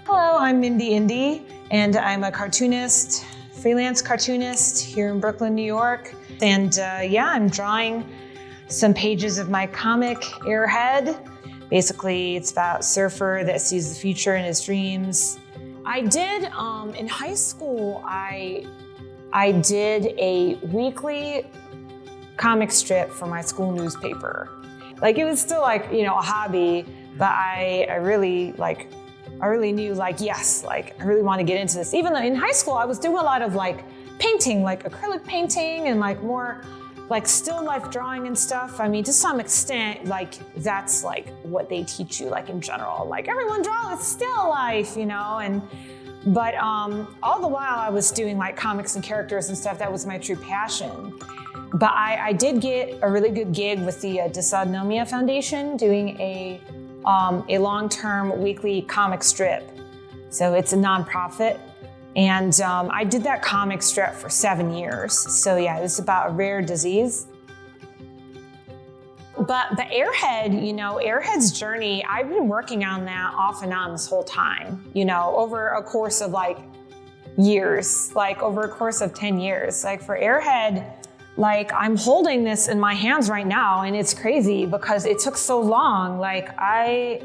Hello, I'm Mindy Indy, and I'm a cartoonist, freelance cartoonist here in Brooklyn, New York. And I'm drawing some pages of my comic, Airhead. Basically, it's about a surfer that sees the future in his dreams. I did, in high school, I did a weekly comic strip for my school newspaper. Like, it was still like, a hobby, but I really knew yes, I really want to get into this. Even though in high school, I was doing a lot of painting, acrylic painting and more still life drawing and stuff. I mean, to some extent, that's what they teach you, in general. Everyone draws still life, but all the while I was doing comics and characters and stuff. That was my true passion. But I did get a really good gig with the Dasad Nomia Foundation doing a long-term weekly comic strip. So it's a nonprofit. And I did that comic strip for 7 years. So yeah, it's about a rare disease. But Airhead, Airhead's journey, I've been working on that off and on this whole time, over a course of years, over a course of 10 years. For Airhead, I'm holding this in my hands right now, and it's crazy because it took so long. I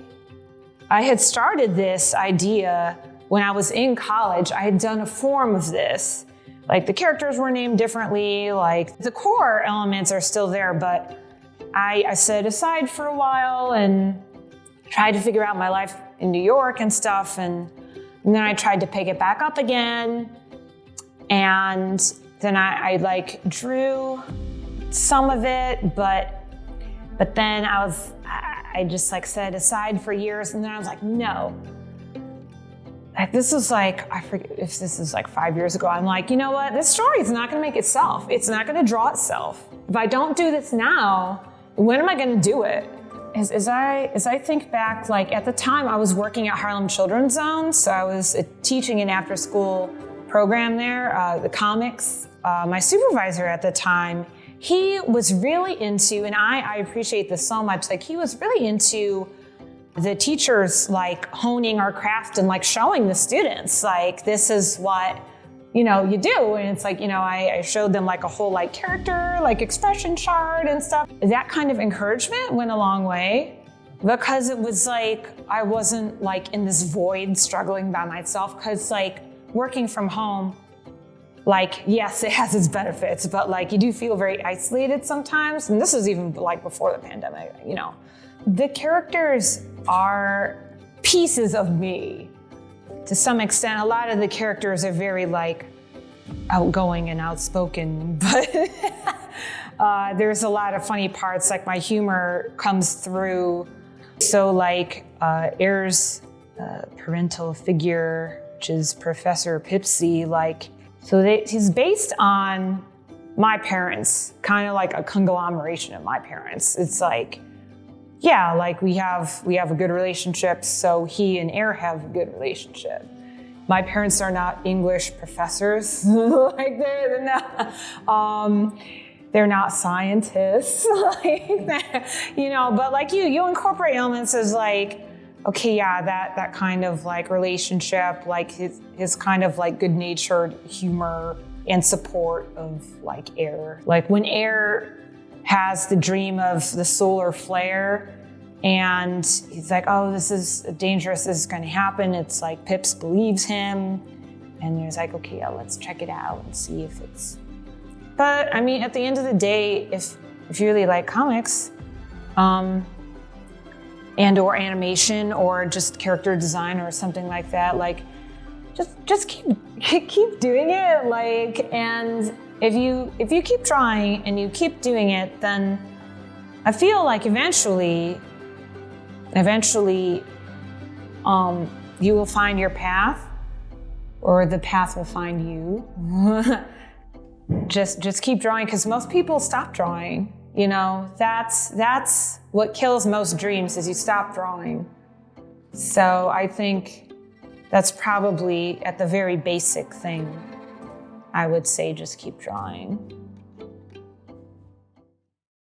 had started this idea when I was in college. I had done a form of this. The characters were named differently, the core elements are still there, but I set it aside for a while and tried to figure out my life in New York and stuff, and then I tried to pick it back up again, and then I drew some of it, but then I just set it aside for years, and then I was no. This is I forget if this is 5 years ago. I'm you know what? This story is not gonna make itself. It's not gonna draw itself. If I don't do this now, when am I gonna do it? As I think back, at the time I was working at Harlem Children's Zone, so I was teaching an after-school program there, the comics. My supervisor at the time, he was really into, and I appreciate this so much, he was really into the teachers honing our craft and showing the students, this is what, you do. And it's I showed them a whole character, expression chart and stuff. That kind of encouragement went a long way because it was I wasn't in this void struggling by myself, because working from home, yes, it has its benefits, but you do feel very isolated sometimes. And this is even before the pandemic, The characters are pieces of me. To some extent, a lot of the characters are very outgoing and outspoken, but there's a lot of funny parts, my humor comes through. So Air's parental figure, which is Professor Pipsy, he's based on my parents, kind of a conglomeration of my parents. It's we have a good relationship, so he and Air have a good relationship. My parents are not English professors, they're not scientists, but you incorporate elements as okay, yeah, that kind of relationship, his kind of good-natured humor and support of Air. When Air has the dream of the solar flare, and he's oh, this is dangerous, this is going to happen. It's Pips believes him, and there's okay, yeah, let's check it out and see if it's. But I mean, at the end of the day, if you really like comics, and or animation or just character design or something like that, just keep doing it, and if you keep trying and you keep doing it, then I feel eventually you will find your path, or the path will find you. Just keep drawing, because most people stop drawing. That's what kills most dreams, is you stop drawing. So I think that's probably at the very basic thing. I would say just keep drawing.